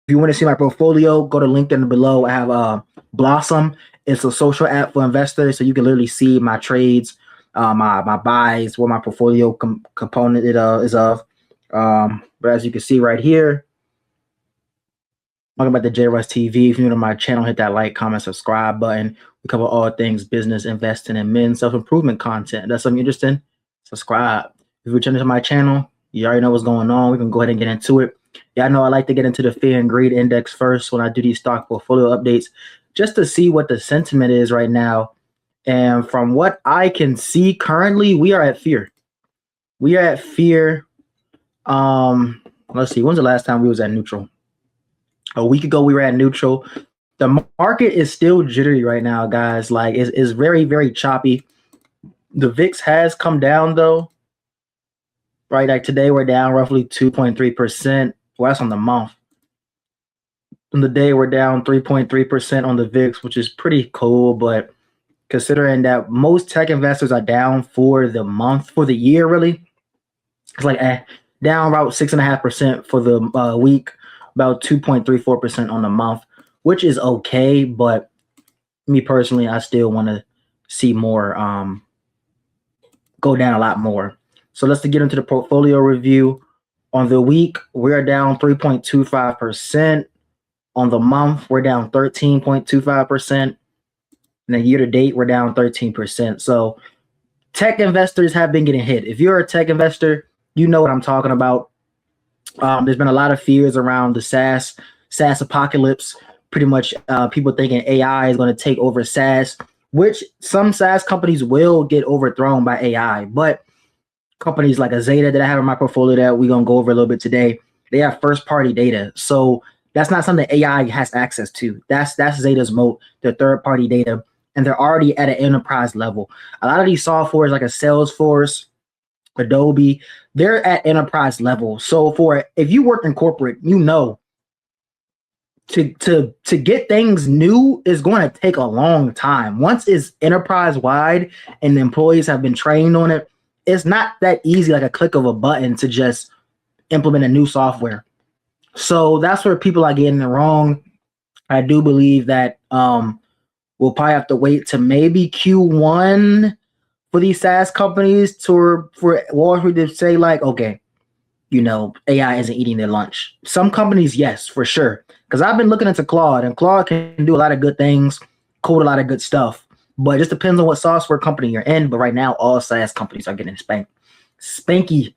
you want to see my portfolio, go to LinkedIn below. I have Blossom. It's a social app for investors, so you can literally see my trades, my buys, what my portfolio component is of. But as you can see right here, talking about the JRuss TV. If you're new to my channel, hit that like, comment, subscribe button. We cover all things business, investing, and men self-improvement content. If that's something interesting, subscribe. If you're returning to my channel, you already know what's going on. We can go ahead and get into it. Yeah, I know I like to get into the fear and greed index first when I do these stock portfolio updates, just to see what the sentiment is right now. And from what I can see currently, we are at fear. We are at fear. Let's see. When's the last time we was at neutral? A week ago, we were at neutral. The market is still jittery right now, guys. Like, it's very, very choppy. The VIX has come down, though. Right, like today, we're down roughly 2.3%. Well, that's on the month. On the day, we're down 3.3% on the VIX, which is pretty cool. But considering that most tech investors are down for the month, for the year, really, it's like down about 6.5% for the week, about 2.34% on the month, which is okay. But me personally, I still want to see more go down a lot more. So let's get into the portfolio review. On the week, we're down 3.25%. On the month, we're down 13.25%. And the year to date, we're down 13%. So tech investors have been getting hit. If you're a tech investor, you know what I'm talking about. There's been a lot of fears around the SaaS apocalypse. Pretty much people thinking AI is going to take over SaaS, which some SaaS companies will get overthrown by AI. But companies like a Zeta that I have in my portfolio that we're going to go over a little bit today, they have first-party data. So that's not something AI has access to. That's Zeta's moat, their third-party data, and they're already at an enterprise level. A lot of these softwares like a Salesforce, Adobe, they're at enterprise level. So if you work in corporate, you know to get things new is going to take a long time. Once it's enterprise-wide and the employees have been trained on it, it's not that easy, like a click of a button, to just implement a new software. So that's where people are getting it wrong. I do believe that we'll probably have to wait to maybe Q1 for these SaaS companies for Wall Street to say, like, okay, AI isn't eating their lunch. Some companies, yes, for sure. Because I've been looking into Claude, and Claude can do a lot of good things, code a lot of good stuff. But it just depends on what software company you're in. But right now, all SaaS companies are getting spanked. Spanky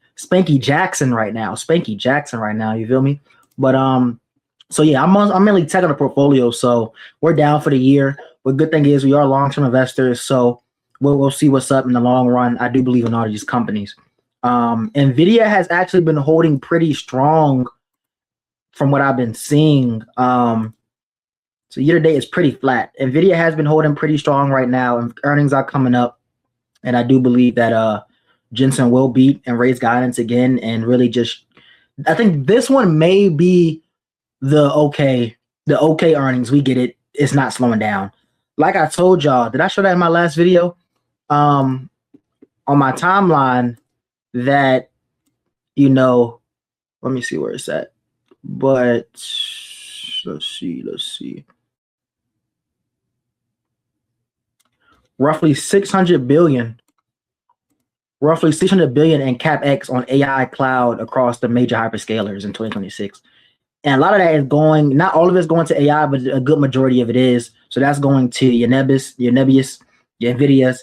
Jackson right now. Spanky Jackson right now. You feel me? But so yeah, I'm mainly tech on the portfolio. So we're down for the year. But good thing is we are long-term investors. So we'll see what's up in the long run. I do believe in all of these companies. Nvidia has actually been holding pretty strong from what I've been seeing. So year to date is pretty flat. Nvidia has been holding pretty strong right now, and earnings are coming up. And I do believe that Jensen will beat and raise guidance again, and really just, I think this one may be the okay earnings. We get it. It's not slowing down. Like I told y'all, did I show that in my last video? On my timeline, that, let me see where it's at. But let's see. Roughly 600 billion in CapEx on AI cloud across the major hyperscalers in 2026. And a lot of that is going, not all of it's going to AI, but a good majority of it is. So that's going to your Nebius, your Nvidias,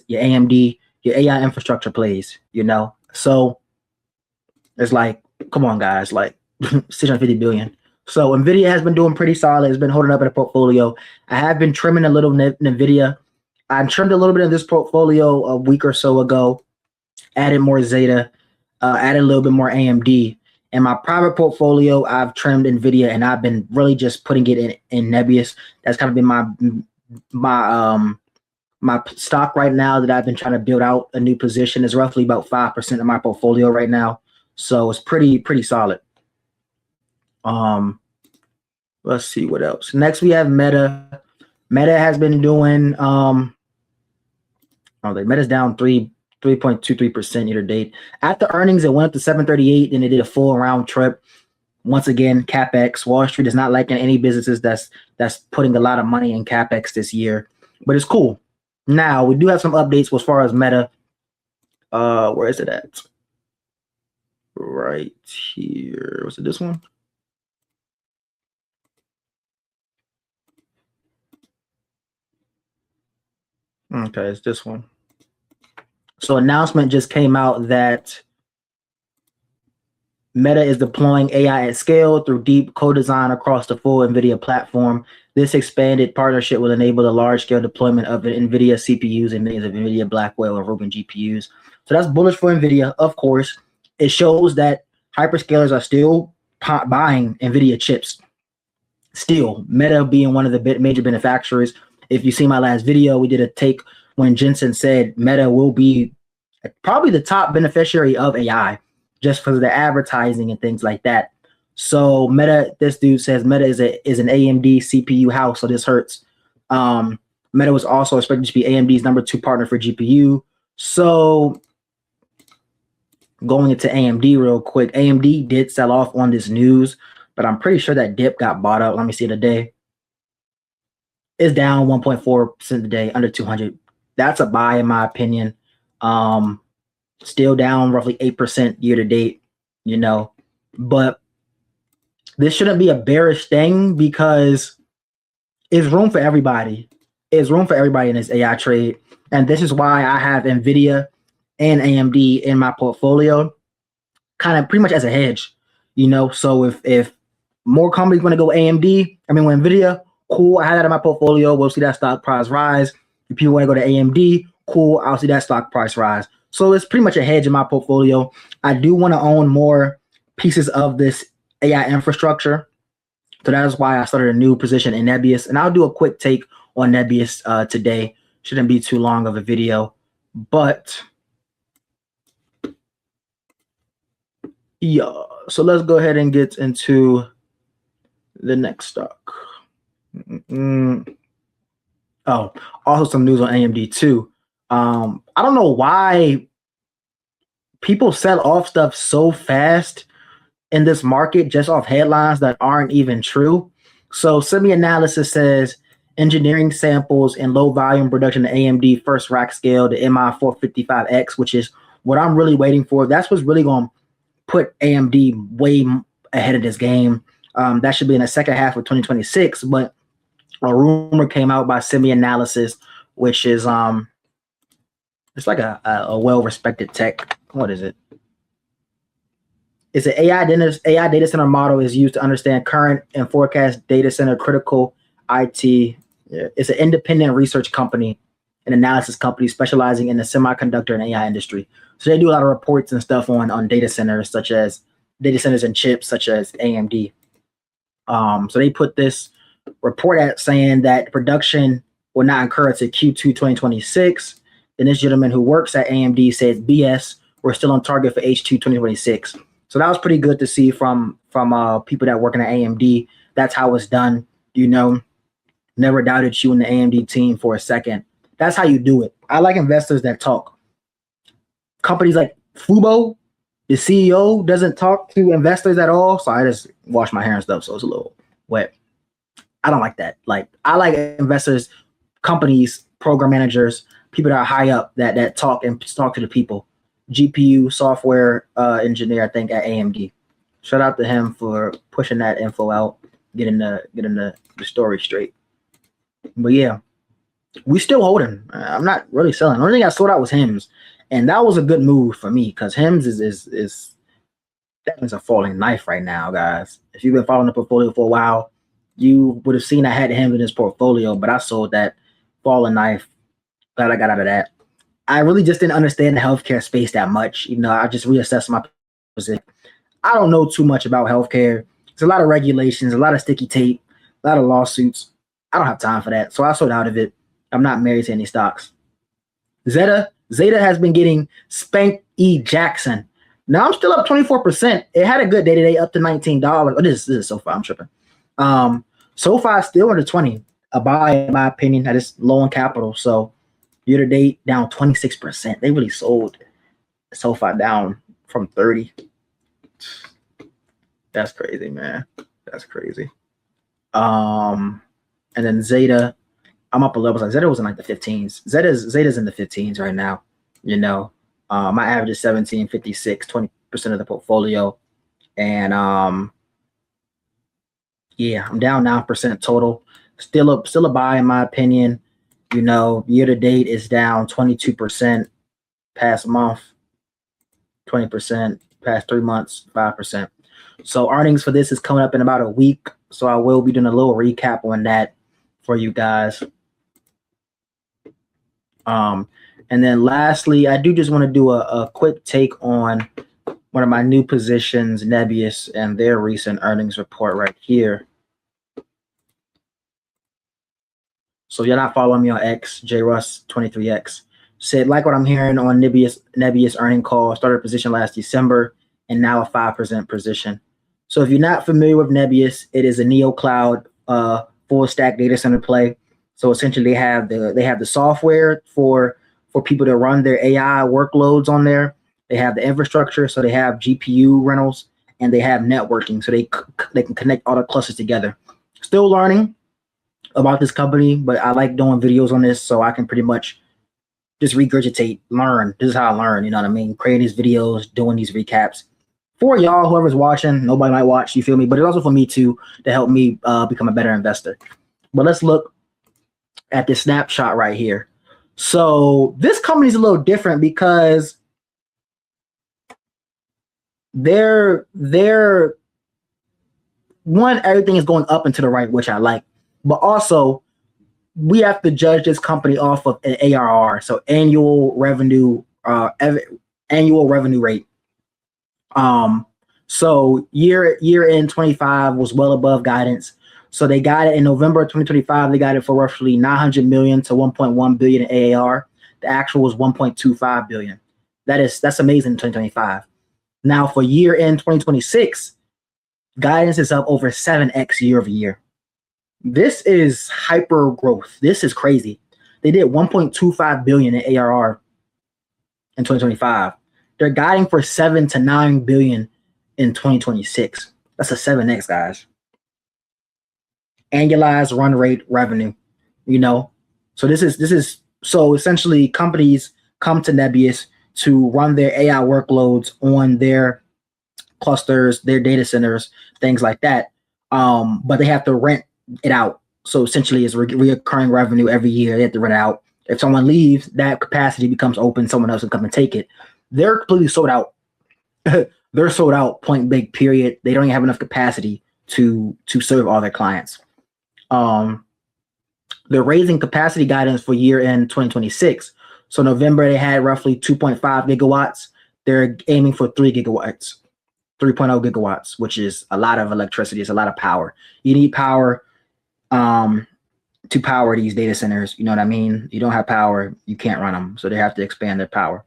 your AMD, your AI infrastructure plays, So it's like, come on, guys, like 650 billion. So Nvidia has been doing pretty solid. It's been holding up in a portfolio. I have been trimming a little Nvidia. I trimmed a little bit of this portfolio a week or so ago, added more Zeta, added a little bit more AMD. In my private portfolio, I've trimmed Nvidia, and I've been really just putting it in Nebius. That's kind of been my stock right now that I've been trying to build out a new position. Is roughly about 5% of my portfolio right now. So it's pretty solid. Let's see what else. Next we have Meta. Meta has been doing Meta's down 3.23% year to date. At the earnings, it went up to 738, and it did a full round trip. Once again, CapEx. Wall Street is not liking any businesses that's putting a lot of money in CapEx this year, but it's cool. Now we do have some updates as far as Meta. Where is it at? Right here. Was it this one? Okay, it's this one. So announcement just came out that Meta is deploying AI at scale through deep co-design across the full Nvidia platform. This expanded partnership will enable the large-scale deployment of Nvidia CPUs and millions of Nvidia Blackwell or Rubin GPUs. So that's bullish for Nvidia, of course. It shows that hyperscalers are still buying Nvidia chips. Still, Meta being one of the major benefactors. If you see my last video, we did a take when Jensen said Meta will be probably the top beneficiary of AI just for the advertising and things like that. So Meta, this dude says Meta is an AMD CPU house, so this hurts. Meta was also expected to be AMD's number 2 partner for GPU. So going into AMD real quick, AMD did sell off on this news, but I'm pretty sure that dip got bought up. Let me see today. It's down 1.4% today, under 200. That's a buy in my opinion. Still down roughly 8% year to date, but this shouldn't be a bearish thing because it's room for everybody. It's room for everybody in this AI trade. And this is why I have Nvidia and AMD in my portfolio, kind of pretty much as a hedge, So if more companies want to go when Nvidia, cool, I have that in my portfolio. We'll see that stock price rise. If people want to go to AMD, cool, I'll see that stock price rise. So it's pretty much a hedge in my portfolio. I do want to own more pieces of this AI infrastructure. So that is why I started a new position in Nebius. And I'll do a quick take on Nebius today. Shouldn't be too long of a video. But yeah, so let's go ahead and get into the next stock. Oh, also some news on AMD too. I don't know why people sell off stuff so fast in this market just off headlines that aren't even true. So semi-analysis says engineering samples and low volume production of AMD first rack scale, the MI455X, which is what I'm really waiting for. That's what's really going to put AMD way ahead of this game. That should be in the second half of 2026, but a rumor came out by semi-analysis, which is it's like a well-respected tech. What is it? It's an AI data center model is used to understand current and forecast data center critical IT. It's an independent research company, an analysis company specializing in the semiconductor and AI industry. So they do a lot of reports and stuff on data centers, such as data centers and chips, such as AMD. So they put this report out saying that production will not occur until Q2 2026. And this gentleman who works at AMD said, BS, we're still on target for H2 2026. So that was pretty good to see from people that working at AMD. That's how it's done. Never doubted you in the AMD team for a second. That's how you do it. I like investors that talk. Companies like Fubo, the CEO doesn't talk to investors at all. So I just wash my hair and stuff. So it's a little wet. I don't like that. I like investors, companies, program managers, people that are high up that talk to the people. GPU software engineer, I think, at AMD. Shout out to him for pushing that info out, getting the story straight. But yeah, we still holding. I'm not really selling. The only thing I sold out was HIMS, and that was a good move for me because HIMS is that is a falling knife right now, guys. If you've been following the portfolio for a while, you would have seen I had HIMS in this portfolio, but I sold that falling knife. Glad I got out of that. I really just didn't understand the healthcare space that much. I just reassessed my position. I don't know too much about healthcare. There's a lot of regulations, a lot of sticky tape, a lot of lawsuits. I don't have time for that. So I sold out of it. I'm not married to any stocks. Zeta has been getting Spank E. Jackson. Now I'm still up 24%. It had a good day today, up to $19. Oh, this is SoFi. I'm tripping. SoFi is still under 20. A buy, in my opinion. That is low on capital. So year to date, down 26%. They really sold SoFi down from 30. That's crazy, man. That's crazy. And then Zeta, I'm up a little bit. Zeta was in like the 15s. Zeta's in the 15s right now. You know, my average is 17.56, 20% of the portfolio, and yeah, I'm down 9% total. Still a buy in my opinion. You know, year to date is down 22%. Past month, 20%. Past 3 months, 5%. So earnings for this is coming up in about a week. So I will be doing a little recap on that for you guys. And then lastly, I do just want to do a quick take on one of my new positions, Nebius, and their recent earnings report right here. So you're not following me on X, JRuss23X. Said, like what I'm hearing on Nebius earning call, started a position last December and now a 5% position. So if you're not familiar with Nebius, it is a neo cloud full stack data center play. So essentially they have the software for people to run their AI workloads on there. They have the infrastructure, so they have GPU rentals, and they have networking, so they can connect all the clusters together. Still learning about this company, but I like doing videos on this so I can pretty much just regurgitate, learn. This is how I learn, you know what I mean? Creating these videos, doing these recaps. For y'all, whoever's watching, nobody might watch, you feel me? But it's also for me too, to help me become a better investor. But let's look at this snapshot right here. So this company's a little different because they're one, everything is going up and to the right, which I like. But also, we have to judge this company off of an ARR, so annual revenue rate. So year end 25 was well above guidance. So they got it in November 2025. They got it for roughly 900 million to 1.1 billion in ARR. The actual was 1.25 billion. That's amazing in 2025. Now for year end 2026, guidance is up over 7x year over year. This is hyper growth. This is crazy. They did 1.25 billion in ARR in 2025. They're guiding for 7 to 9 billion in 2026. That's a 7x, guys. Annualized run rate revenue, you know. So this is so essentially companies come to Nebius to run their AI workloads on their clusters, their data centers, things like that. But they have to rent it out. So essentially it's recurring revenue every year. They have to rent it out. If someone leaves, that capacity becomes open, someone else can come and take it. They're completely sold out. They're sold out, point blank, period. They don't even have enough capacity to serve all their clients. They're raising capacity guidance for year end 2026. So November they had roughly 2.5 gigawatts. They're aiming for 3 gigawatts, 3.0 gigawatts, which is a lot of electricity. It's a lot of power. You need power to power these data centers. You know what I mean? You don't have power, you can't run them. So they have to expand their power.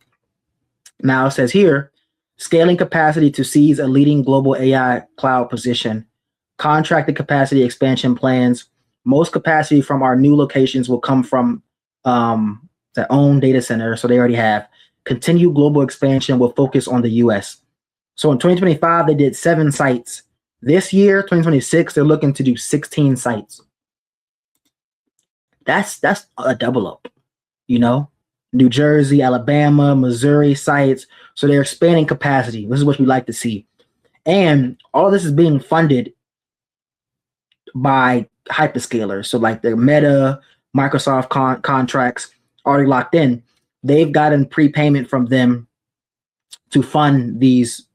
Now it says here, scaling capacity to seize a leading global AI cloud position, contracted capacity expansion plans. Most capacity from our new locations will come from their own data center. So they already have continued global expansion with focus on the US. So in 2025, they did 7 sites. This year, 2026, they're looking to do 16 sites. That's a double up, you know? New Jersey, Alabama, Missouri sites. So they're expanding capacity. This is what we like to see. And all this is being funded by hyperscalers. So like the Meta, Microsoft contracts already locked in. They've gotten prepayment from them to fund this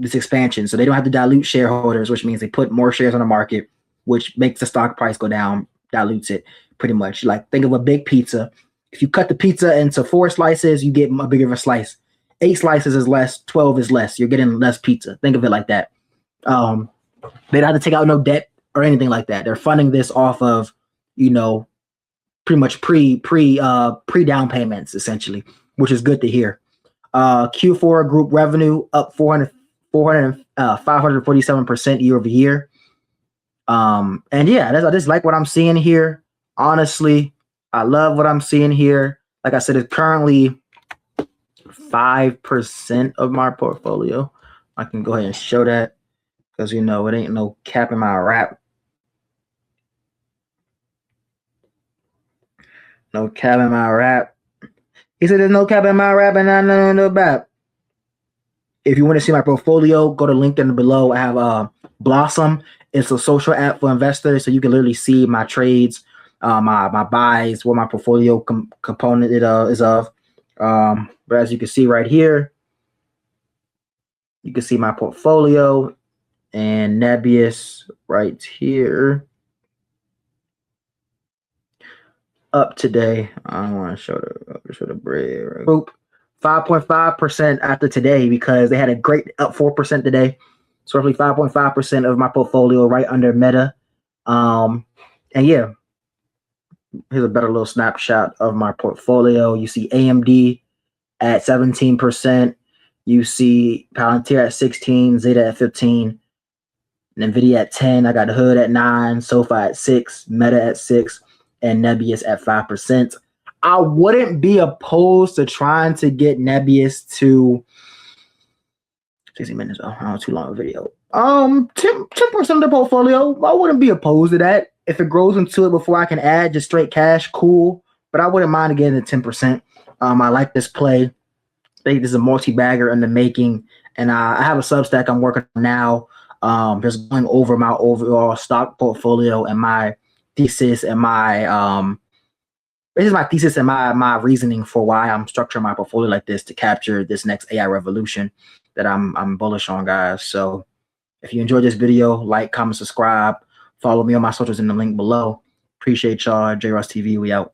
expansion. So they don't have to dilute shareholders, which means they put more shares on the market, which makes the stock price go down, dilutes it pretty much. Like think of a big pizza. If you cut the pizza into 4 slices, you get a bigger of a slice. 8 slices is less, 12 is less. You're getting less pizza. Think of it like that. They don't have to take out no debt or anything like that. They're funding this off of, you know, pretty much pre down payments essentially, which is good to hear. Q4 group revenue up 547% year over year. And yeah, I just like what I'm seeing here. Honestly, I love what I'm seeing here. Like I said, it's currently 5% of my portfolio. I can go ahead and show that. because you know it ain't no cap in my rap. No cap in my rap. He said there's no cap in my rap and I know no bap. If you want to see my portfolio, go to LinkedIn below. I have Blossom. It's a social app for investors, so you can literally see my trades, my buys, what my portfolio component is of. But as you can see right here, you can see my portfolio and Nebius right here. Up today. I don't want to show the bread group. 5.5% after today because they had a great up 4% today. So roughly 5.5% of my portfolio right under Meta. And yeah, here's a better little snapshot of my portfolio. You see AMD at 17%. You see Palantir at 16, Zeta at 15, Nvidia at 10. I got Hood at 9, SoFi at 6, Meta at 6, and Nebius at 5%. I wouldn't be opposed to trying to get Nebius to 60 minutes. Oh, not too long a video. 10% of the portfolio. I wouldn't be opposed to that. If it grows into it before I can add just straight cash, cool. But I wouldn't mind getting the 10%. I like this play. I think this is a multi-bagger in the making. And I have a Substack I'm working on now. Just going over my overall stock portfolio and my thesis and my this is my thesis and my reasoning for why I'm structuring my portfolio like this to capture this next AI revolution that I'm bullish on, guys. So if you enjoyed this video, like, comment, subscribe, follow me on my socials in the link below. Appreciate y'all. JRoss TV, we out.